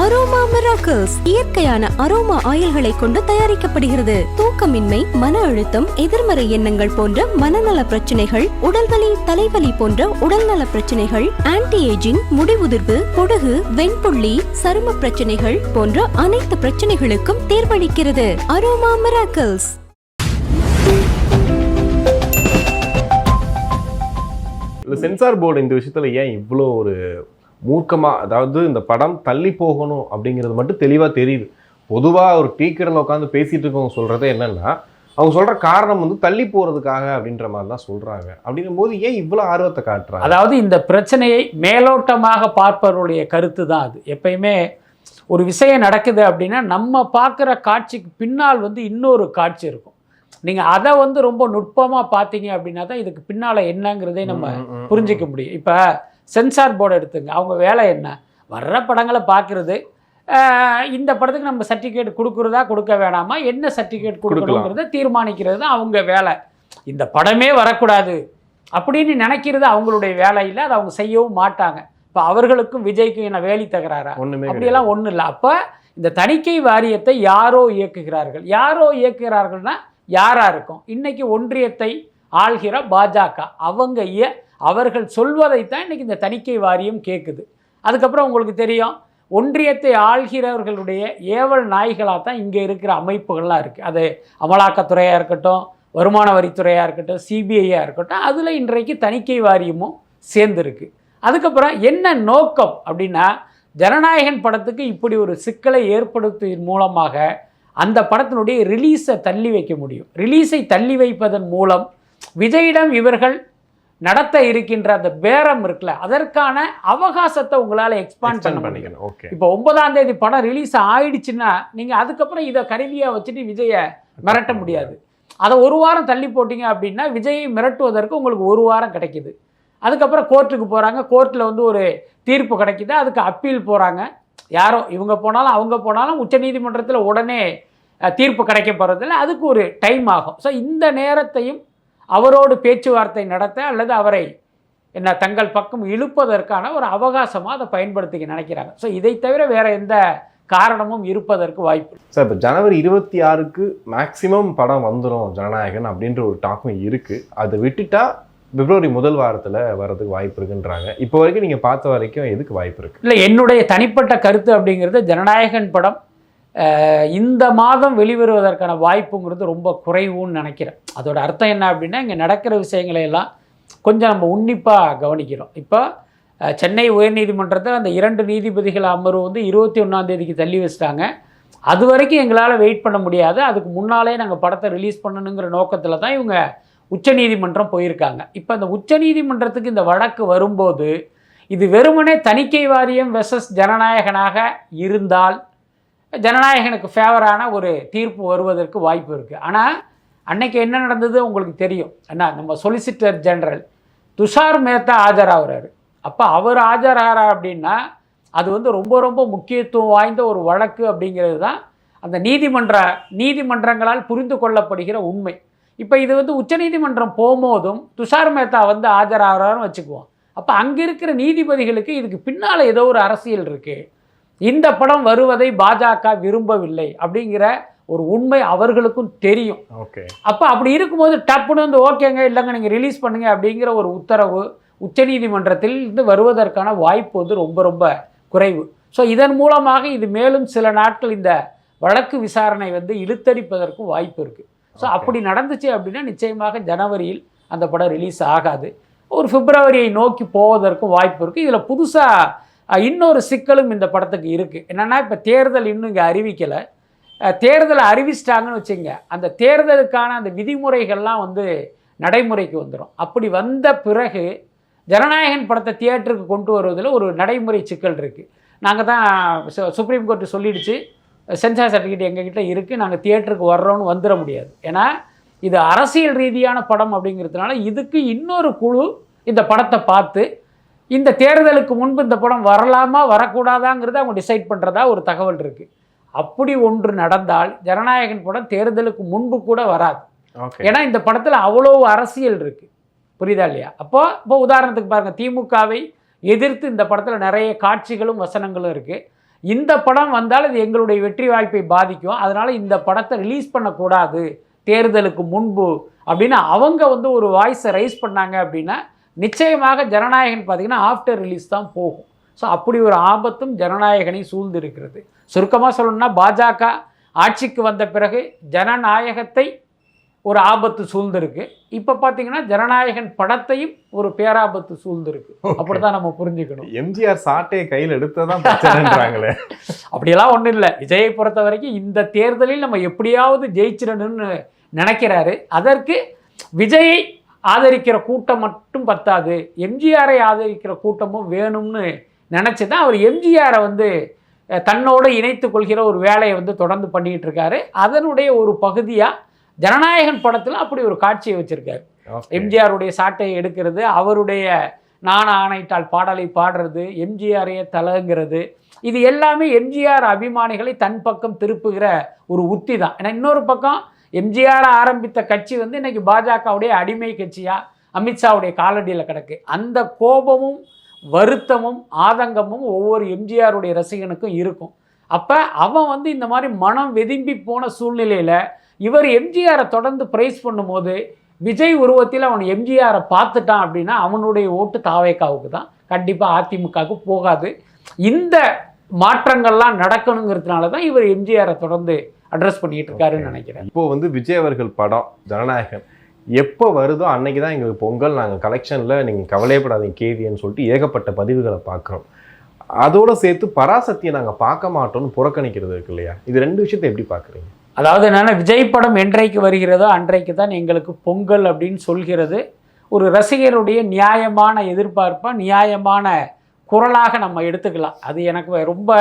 Aroma miracles இயற்கையான aroma ஆயில்களை கொண்டு தயாரிக்கப்படுகிறது. தூக்கமின்மை, மன அழுத்தம், எதிர்மறை எண்ணங்கள் போன்ற மனநல பிரச்சனைகள், உடல்வலி, தலைவலி போன்ற உடல்நல பிரச்சனைகள், ஆன்டி ஏஜிங், முடிவுதிர்வு, பொடுகு, வெண்புள்ளி, சரும பிரச்சனைகள் போன்ற அனைத்து பிரச்சனைகளுக்கும் தீர்வளிக்கிறது. Aroma miracles. சென்சார் போர்டு இந்த விஷயத்துல ஏன் இவ்வளோ ஒரு மூர்க்கமா, அதாவது இந்த படம் தள்ளி போகணும் அப்படிங்கிறது மட்டும் தெளிவா தெரியுது. பொதுவா ஒரு டீக்கரில் உட்காந்து பேசிட்டு இருக்கவங்க சொல்றதே என்னன்னா, அவங்க சொல்ற காரணம் வந்து தள்ளி போறதுக்காக அப்படின்ற மாதிரி தான் சொல்றாங்க. அப்படிங்கும் போது ஏன் இவ்வளவு ஆர்வத்தை காட்டுறாங்க? அதாவது இந்த பிரச்சனையை மேலோட்டமாக பார்ப்பவருடைய கருத்து தான் அது. எப்பயுமே ஒரு விஷயம் நடக்குது அப்படின்னா நம்ம பார்க்குற காட்சிக்கு பின்னால் வந்து இன்னொரு காட்சி இருக்கும். நீங்கள் அதை வந்து ரொம்ப நுட்பமாக பார்த்தீங்க அப்படின்னா தான் இதுக்கு பின்னால் என்னங்கிறதே நம்ம புரிஞ்சிக்க முடியும். இப்போ சென்சார் போர்டு எடுத்துங்க, அவங்க வேலை என்ன? வர்ற படங்களை பார்க்குறது, இந்த படத்துக்கு நம்ம சர்டிஃபிகேட் கொடுக்குறதா கொடுக்க வேணாமா, என்ன சர்டிஃபிகேட் கொடுக்கணுங்கிறத தீர்மானிக்கிறது தான் அவங்க வேலை. இந்த படமே வரக்கூடாது அப்படின்னு நினைக்கிறது அவங்களுடைய வேலையில், அதை அவங்க செய்யவும் மாட்டாங்க. இப்போ அவர்களுக்கும் விஜய்க்கும் என்ன வேலி தகராறா? அப்படியெல்லாம் ஒன்றும் இல்லை. அப்போ இந்த தணிக்கை வாரியத்தை யாரோ இயக்குகிறார்கள். யாரோ இயக்குகிறார்கள்னா யாராக இருக்கும்? இன்றைக்கி ஒன்றியத்தை ஆள்கிற பாஜக, அவர்கள் சொல்வதைத்தான் இன்றைக்கி இந்த தணிக்கை வாரியம் கேட்குது. அதுக்கப்புறம் உங்களுக்கு தெரியும், ஒன்றியத்தை ஆள்கிறவர்களுடைய ஏவல் நாய்களாக தான் இங்கே இருக்கிற அமைப்புகள்லாம் இருக்குது. அது அமலாக்கத்துறையாக இருக்கட்டும், வருமான வரித்துறையாக இருக்கட்டும், சிபிஐயாக இருக்கட்டும், அதில் இன்றைக்கு தணிக்கை வாரியமும் சேர்ந்துருக்கு. அதுக்கப்புறம் என்ன நோக்கம் அப்படின்னா, ஜனநாயகன் படத்துக்கு இப்படி ஒரு சிக்கலை ஏற்படுத்துவதன் மூலமாக அந்த படத்தினுடைய ரிலீஸை தள்ளி வைக்க முடியும். ரிலீஸை தள்ளி வைப்பதன் மூலம் விஜயிடம் இவர்கள் நடத்த இருக்கின்ற அந்த பேரம் இருக்குல்ல, அதற்கான அவகாசத்தை உங்களால் எக்ஸ்பாண்ட் பண்ண முடியும். இப்போ 9ஆம் தேதி படம் ரிலீஸ் ஆயிடுச்சுன்னா நீங்கள் அதுக்கப்புறம் இதை கருவியாக வச்சுட்டு விஜயை மிரட்ட முடியாது. அதை ஒரு வாரம் தள்ளி போட்டிங்க அப்படின்னா விஜயை மிரட்டுவதற்கு உங்களுக்கு ஒரு வாரம் கிடைக்கிது. அதுக்கப்புறம் கோர்ட்டுக்கு போகிறாங்க, கோர்ட்டில் வந்து ஒரு தீர்ப்பு கிடைக்கிது, அதுக்கு அப்பீல் போகிறாங்க. யாரோ இவங்க போனாலும் அவங்க போனாலும் உச்சநீதிமன்றத்தில் உடனே தீர்ப்பு கிடைக்க போகிறதில்ல, அதுக்கு ஒரு டைம் ஆகும். ஸோ இந்த நேரத்தையும் அவரோடு பேச்சுவார்த்தை நடத்த அல்லது அவரை தங்கள் பக்கம் இழுப்பதற்கான ஒரு அவகாசமாக அதை பயன்படுத்திக்க நினைக்கிறாங்க. ஸோ இதை தவிர வேறு எந்த காரணமும் இருப்பதற்கு வாய்ப்பு. சார், இப்போ ஜனவரி 26 மேக்சிமம் படம் வந்துடும் ஜனநாயகன் அப்படின்ற ஒரு டாக்கும் இருக்குது. அதை விட்டுட்டா பிப்ரவரி முதல் வாரத்தில் வர்றதுக்கு வாய்ப்பு இருக்குன்றாங்க. இப்போ வரைக்கும் நீங்கள் பார்த்த வரைக்கும் எதுக்கு வாய்ப்பு இருக்குது? இல்லை, என்னுடைய தனிப்பட்ட கருத்து அப்படிங்கிறது, ஜனநாயகன் படம் இந்த மாதம் வெளிவருவதற்கான வாய்ப்புங்கிறது ரொம்ப குறைவுன்னு நினைக்கிறேன். அதோட அர்த்தம் என்ன அப்படின்னா, இங்கே நடக்கிற விஷயங்களை எல்லாம் கொஞ்சம் நம்ம உன்னிப்பாக கவனிக்கிறோம். இப்போ சென்னை உயர்நீதிமன்றத்தில் அந்த 2 நீதிபதிகள் அமர்வு வந்து 21ஆம் தேதிக்கு தள்ளி வச்சிட்டாங்க. அது வரைக்கும் எங்களால் வெயிட் பண்ண முடியாது, அதுக்கு முன்னாலே நாங்கள் படத்தை ரிலீஸ் பண்ணணுங்கிற நோக்கத்தில் தான் இவங்க உச்சநீதிமன்றம் போயிருக்காங்க. இப்போ இந்த உச்சநீதிமன்றத்துக்கு இந்த வழக்கு வரும்போது இது வெறுமனே தணிக்கை வாரியம் வெர்சஸ் ஜனநாயகனாக இருந்தால் ஜனநாயகனுக்கு ஃபேவரான ஒரு தீர்ப்பு வருவதற்கு வாய்ப்பு இருக்குது. ஆனால் அன்னைக்கு என்ன நடந்தது உங்களுக்கு தெரியும். நம்ம சொலிசிட்டர் ஜெனரல் துஷார் மேத்தா ஆஜராகிறாரு. அப்போ அவர் ஆஜராகிறார் அப்படின்னா அது வந்து ரொம்ப ரொம்ப முக்கியத்துவம் வாய்ந்த ஒரு வழக்கு அப்படிங்கிறது தான் அந்த நீதிமன்றங்களால் புரிந்து கொள்ளப்படுகிற உண்மை. இப்போ இது வந்து உச்சநீதிமன்றம் போகும்போதும் துஷார் மேத்தா வந்து ஆஜராகிறான்னு வச்சுக்குவோம். அப்போ அங்கே இருக்கிற நீதிபதிகளுக்கு இதுக்கு பின்னால் ஏதோ ஒரு அரசியல் இருக்குது, இந்த படம் வருவதை பாஜக விரும்பவில்லை அப்படிங்கிற ஒரு உண்மை அவர்களுக்கும் தெரியும். அப்போ அப்படி இருக்கும்போது டப்புன்னு வந்து ஓகேங்க, இல்லைங்க நீங்கள் ரிலீஸ் பண்ணுங்க அப்படிங்கிற ஒரு உத்தரவு உச்சநீதிமன்றத்தில் இருந்து வருவதற்கான வாய்ப்பு வந்து ரொம்ப ரொம்ப குறைவு. ஸோ இதன் மூலமாக இது மேலும் சில நாட்கள் இந்த வழக்கு விசாரணை வந்து இழுத்தடிப்பதற்கும் வாய்ப்பு இருக்குது. ஸோ அப்படி நடந்துச்சு அப்படின்னா நிச்சயமாக ஜனவரியில் அந்த படம் ரிலீஸ் ஆகாது, ஒரு பிப்ரவரியை நோக்கி போவதற்கும் வாய்ப்பு இருக்குது. இதில் புதுசாக இன்னொரு சிக்கலும் இந்த படத்துக்கு இருக்குது. என்னென்னா, இப்போ தேர்தல் இன்னும் இங்கே அறிவிக்கலை. தேர்தலை அறிவிச்சிட்டாங்கன்னு வச்சுங்க, அந்த தேர்தலுக்கான அந்த விதிமுறைகள்லாம் வந்து நடைமுறைக்கு வந்துடும். அப்படி வந்த பிறகு ஜனநாயகன் படத்தை தியேட்டருக்கு கொண்டு வருவதில் ஒரு நடைமுறை சிக்கல் இருக்குது. நாங்கள் தான் சுப்ரீம் கோர்ட்டு சொல்லிடுச்சு, சென்சார் சர்டிஃபிகேட் எங்ககிட்ட இருக்குது, நாங்கள் தியேட்டருக்கு வர்றோன்னு வந்துட முடியாது. ஏன்னா இது அரசியல் ரீதியான படம் அப்படிங்கிறதுனால இதுக்கு இன்னொரு குழு இந்த படத்தை பார்த்து இந்த தேர்தலுக்கு முன்பு இந்த படம் வரலாமா வரக்கூடாதாங்கிறத அவங்க டிசைட் பண்ணுறதா ஒரு தகவல் இருக்குது. அப்படி ஒன்று நடந்தால் ஜனநாயகன் படம் தேர்தலுக்கு முன்பு கூட வராது. ஏன்னா இந்த படத்தில் அவ்வளோ அரசியல் இருக்குது, புரியுதா இல்லையா? இப்போ உதாரணத்துக்கு பாருங்கள், திமுகவை எதிர்த்து இந்த படத்தில் நிறைய காட்சிகளும் வசனங்களும் இருக்குது. இந்த படம் வந்தால் இது எங்களுடைய வெற்றி வாய்ப்பை பாதிக்கும், அதனால் இந்த படத்தை ரிலீஸ் பண்ணக்கூடாது தேர்தலுக்கு முன்பு அப்படின்னு அவங்க வந்து ஒரு வாய்ஸை ரைஸ் பண்ணாங்க அப்படின்னா நிச்சயமாக ஜனநாயகன் பார்த்திங்கன்னா ஆஃப்டர் ரிலீஸ் தான் போகும். ஸோ அப்படி ஒரு ஆபத்தும் ஜனநாயகனை சூழ்ந்து இருக்கிறது. சுருக்கமாக சொல்லணும்னா பாஜக ஆட்சிக்கு வந்த பிறகு ஜனநாயகத்தை ஒரு ஆபத்து சூழ்ந்திருக்கு. இப்போ பார்த்தீங்கன்னா ஜனநாயகன் படத்தையும் ஒரு பேராபத்து சூழ்ந்திருக்கு. அப்படிதான் நம்ம புரிஞ்சுக்கணும். எம்ஜிஆர் சாட்டையை கையில் எடுத்ததான் பிரச்சனைன்றாங்களே. அப்படியெல்லாம் ஒன்றும் இல்லை. விஜயை பொறுத்த வரைக்கும் இந்த தேர்தலில் நம்ம எப்படியாவது ஜெயிச்சிடணும்னு நினைக்கிறாரு. அதற்கு விஜயை ஆதரிக்கிற கூட்டம் மட்டும் பத்தாது, எம்ஜிஆரை ஆதரிக்கிற கூட்டமும் வேணும்னு நினச்சி தான் அவர் எம்ஜிஆரை வந்து தன்னோடு இணைத்து கொள்கிற ஒரு வேலையை வந்து தொடர்ந்து பண்ணிகிட்டு இருக்காரு. அதனுடைய ஒரு பகுதியாக ஜனநாயகன் படத்தில் அப்படி ஒரு காட்சியை வச்சுருக்காரு. எம்ஜிஆருடைய சாட்டையை எடுக்கிறது, அவருடைய நான ஆணையிட்டால் பாடலை பாடுறது, எம்ஜிஆரையே தலங்கிறது, இது எல்லாமே எம்ஜிஆர் அபிமானிகளை தன் பக்கம் திருப்புகிற ஒரு உத்தி தான். ஏன்னா இன்னொரு பக்கம் எம்ஜிஆர் ஆரம்பித்த கட்சி வந்து இன்றைக்கி பாஜகவுடைய அடிமை கட்சியாக அமித்ஷாவுடைய காலடியில் கிடக்கு. அந்த கோபமும் வருத்தமும் ஆதங்கமும் ஒவ்வொரு எம்ஜிஆருடைய ரசிகனுக்கும் இருக்கும். அப்போ அவன் வந்து இந்த மாதிரி மனம் வெதும்பி போன சூழ்நிலையில் இவர் எம்ஜிஆரை தொடர்ந்து ப்ரைஸ் பண்ணும்போது விஜய் உருவத்தில் அவன் எம்ஜிஆரை பார்த்துட்டான் அப்படின்னா அவனுடைய ஓட்டு தாவேக்காவுக்கு தான், கண்டிப்பாக அதிமுகவுக்கு போகாது. இந்த மாற்றங்கள்லாம் நடக்கணுங்கிறதுனால தான் இவர் எம்ஜிஆரை தொடர்ந்து அட்ரஸ் பண்ணிட்டு இருக்காருன்னு நினைக்கிறேன். இப்போ வந்து விஜய் அவர்கள் படம் ஜனநாயகன் எப்போ வருதோ அன்னைக்கு தான் எங்களுக்கு பொங்கல், நாங்கள் கலெக்ஷனில் நீங்கள் கவலையப்படாதீங்க கேவின்னு சொல்லிட்டு ஏகப்பட்ட பதிவுகளை பார்க்குறோம். அதோடு சேர்த்து பராசக்தியை நாங்கள் பார்க்க மாட்டோம்னு புறக்கணிக்கிறது இருக்கு இல்லையா? இது ரெண்டு விஷயத்தை எப்படி பார்க்குறீங்க? அதாவது என்னென்னா விஜய் படம் என்றைக்கு வருகிறதோ அன்றைக்கு தான் எங்களுக்கு பொங்கல் அப்படின்னு சொல்கிறது ஒரு ரசிகருடைய நியாயமான எதிர்பார்ப்பாக நியாயமான குரலாக நம்ம எடுத்துக்கலாம். அது எனக்கு ரொம்ப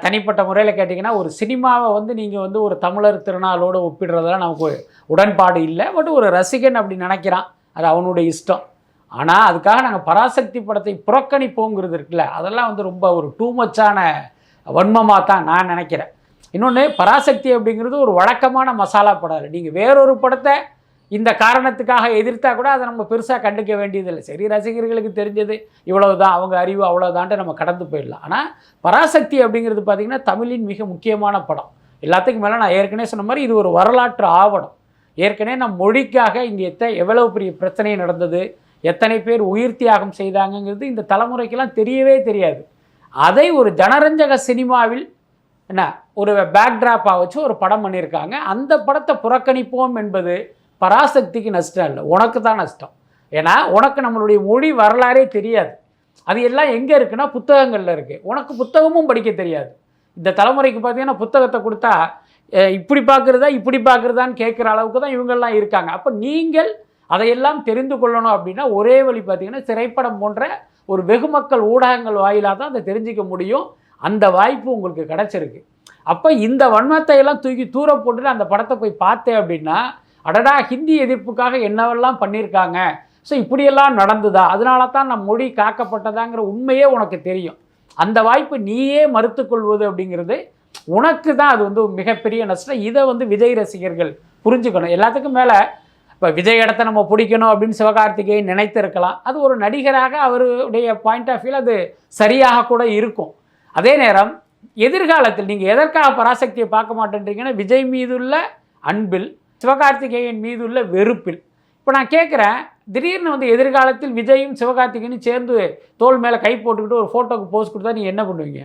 தனிப்பட்ட முறையில் கேட்டிங்கன்னா ஒரு சினிமாவை வந்து நீங்கள் வந்து ஒரு தமிழர் திருநாளோடு ஒப்பிடுறதெல்லாம் நமக்கு உடன்பாடு இல்லை. பட் ஒரு ரசிகன் அப்படி நினைக்கிறான், அது அவனுடைய இஷ்டம். ஆனால் அதுக்காக நாங்கள் பராசக்தி படத்தை புறக்கணிப்போங்கிறது இருக்குல்ல, அதெல்லாம் வந்து ரொம்ப ஒரு டூ மச்சான வன்மமாக தான் நான் நினைக்கிறேன். இன்னொன்று, பராசக்தி அப்படிங்கிறது ஒரு வழக்கமான மசாலா படம் இல்லை. நீங்கள் வேறொரு படத்தை இந்த காரணத்துக்காக எதிர்த்தா கூட அதை நம்ம பெருசாக கண்டுக்க வேண்டியதில்லை. சரி, ரசிகர்களுக்கு தெரிஞ்சது இவ்வளவு தான், அவங்க அறிவு அவ்வளோதான்ட்டு நம்ம கடந்து போயிடலாம். ஆனால் பராசக்தி அப்படிங்கிறது பார்த்திங்கன்னா தமிழின் மிக முக்கியமான படம். எல்லாத்துக்கும் மேலே நான் ஏற்கனவே சொன்ன மாதிரி இது ஒரு வரலாற்று ஆவணம். ஏற்கனவே நம் மொழிக்காக இங்கே எவ்வளவு பெரிய பிரச்சனை நடந்தது, எத்தனை பேர் உயிர் தியாகம் செய்தாங்கங்கிறது இந்த தலைமுறைக்கெல்லாம் தெரியவே தெரியாது. அதை ஒரு ஜனரஞ்சக சினிமாவில் என்ன ஒரு பேக்ட்ராப்பாக வச்சு ஒரு படம் பண்ணியிருக்காங்க. அந்த படத்தை புறக்கணிப்போம் என்பது பராசக்திக்கு நஷ்டம் இல்லை, உனக்கு தான் நஷ்டம். ஏன்னா உனக்கு நம்மளுடைய மொழி வரலாறே தெரியாது. அது எல்லாம் எங்கே இருக்குன்னா புத்தகங்களில் இருக்குது. உனக்கு புத்தகமும் படிக்க தெரியாது. இந்த தலைமுறைக்கு பார்த்தீங்கன்னா புத்தகத்தை கொடுத்தா இப்படி பார்க்குறதான்னு கேட்குற அளவுக்கு தான் இவங்கெல்லாம் இருக்காங்க. அப்போ நீங்கள் அதையெல்லாம் தெரிந்து கொள்ளணும் அப்படின்னா ஒரே வழி பார்த்திங்கன்னா திரைப்படம் போன்ற ஒரு வெகுமக்கள் ஊடகங்கள் வாயிலாக தான் அதை தெரிஞ்சிக்க முடியும். அந்த வாய்ப்பு உங்களுக்கு கிடச்சிருக்கு. அப்போ இந்த வன்மத்தை எல்லாம் தூக்கி தூர போட்டுட்டு அந்த படத்தை போய் பார்த்தேன் அப்படின்னா அடடா ஹிந்தி எதிர்ப்புக்காக என்னவெல்லாம் பண்ணியிருக்காங்க, ஸோ இப்படியெல்லாம் நடந்துதா, அதனால தான் நம் மொழி காக்கப்பட்டதாங்கிற உண்மையே உனக்கு தெரியும். அந்த வாய்ப்பு நீயே மறுத்துக்கொள்வது அப்படிங்கிறது உனக்கு தான் அது வந்து மிகப்பெரிய நஷ்டம். இதை வந்து விஜய் ரசிகர்கள் புரிஞ்சுக்கணும். எல்லாத்துக்கும் மேலே இப்போ விஜய் இடத்த நம்ம பிடிக்கணும் அப்படின்னு சிவகார்த்திகேயன் நினைத்திருக்கலாம். அது ஒரு நடிகராக அவருடைய பாயிண்ட் ஆஃப் வியூவில் அது சரியாக கூட இருக்கும். அதே நேரம் எதிர்காலத்தில் நீங்கள் எதற்காக பராசக்தியை பார்க்க மாட்டேன்றீங்கன்னா விஜய் மீதுள்ள அன்பில், சிவகார்த்திகேயன் மீதுள்ள வெறுப்பில். இப்போ நான் கேட்குறேன், திடீர்னு வந்து எதிர்காலத்தில் விஜயும் சிவகார்த்திகேயனும் சேர்ந்து தோல் மேலே கை போட்டுக்கிட்டு ஒரு ஃபோட்டோக்கு போஸ்ட் கொடுத்தா நீங்கள் என்ன பண்ணுவீங்க?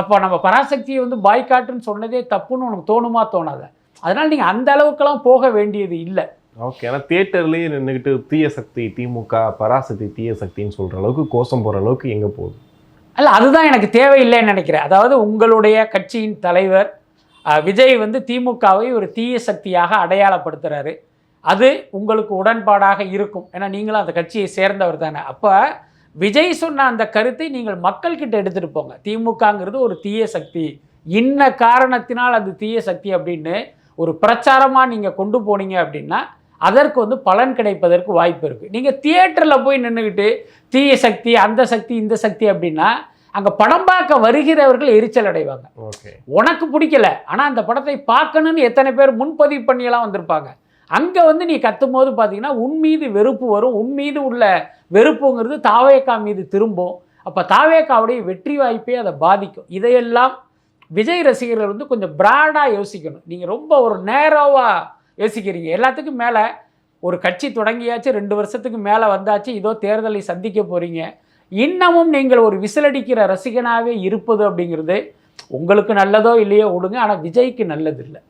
அப்போ நம்ம பராசக்தியை வந்து பாய்காட்டுன்னு சொன்னதே தப்புன்னு உனக்கு தோணுமா தோணாத? அதனால் நீங்கள் அந்த அளவுக்கெல்லாம் போக வேண்டியது இல்லை. ஓகே, ஆனால் தியேட்டர்லேயே நின்றுக்கிட்டு தீய சக்தி திமுக, பராசக்தி தீய சக்தின்னு சொல்கிற அளவுக்கு கோஷம் போகிற அளவுக்கு எங்கே போகுது? அல்ல, அதுதான் எனக்கு தேவையில்லைன்னு நினைக்கிறேன். அதாவது உங்களுடைய கட்சியின் தலைவர் விஜய் வந்து திமுகவை ஒரு தீய சக்தியாக அடையாளப்படுத்துகிறாரு. அது உங்களுக்கு உடன்பாடாக இருக்கும், ஏன்னா நீங்களும் அந்த கட்சியை சேர்ந்தவர் தானே. அப்போ விஜய் சொன்ன அந்த கருத்தை நீங்கள் மக்கள்கிட்ட எடுத்துகிட்டு போங்க. திமுகங்கிறது ஒரு தீய சக்தி, இன்ன காரணத்தினால் அது தீய சக்தி அப்படின்னு ஒரு பிரச்சாரமாக நீங்கள் கொண்டு போனீங்க அப்படின்னா அதற்கு வந்து பலன் கிடைப்பதற்கு வாய்ப்பு இருக்குது. நீங்கள் தியேட்டரில் போய் நின்றுக்கிட்டு தீய சக்தி அந்த சக்தி இந்த சக்தி அப்படின்னா அங்கே படம் பார்க்க வருகிறவர்கள் எரிச்சல் அடைவாங்க. உனக்கு பிடிக்கல, ஆனால் அந்த படத்தை பார்க்கணுன்னு எத்தனை பேர் முன்பதிவு பண்ணியெல்லாம் வந்திருப்பாங்க. அங்கே வந்து நீ கத்தும் போது பார்த்தீங்கன்னா உன் மீது வெறுப்பு வரும். உன் மீது உள்ள வெறுப்புங்கிறது தாவேக்கா மீது திரும்பும். அப்போ தாவேக்காவுடைய வெற்றி வாய்ப்பே அதை பாதிக்கும். இதையெல்லாம் விஜய் ரசிகர்கள் வந்து கொஞ்சம் பிராடாக யோசிக்கணும். நீங்கள் ரொம்ப ஒரு நேரோவாக யோசிக்கிறீங்க. எல்லாத்துக்கும் மேலே ஒரு கட்சி தொடங்கியாச்சு, 2 வருஷத்துக்கு மேலே வந்தாச்சு, இதோ தேர்தலை சந்திக்க போகிறீங்க, இன்னமும் நீங்கள் ஒரு விசிலடிக்கிற ரசிகனாகவே இருப்பது அப்படிங்கிறது உங்களுக்கு நல்லதோ இல்லையோ விடுங்க, ஆனால் விஜய்க்கு நல்லது இல்லை.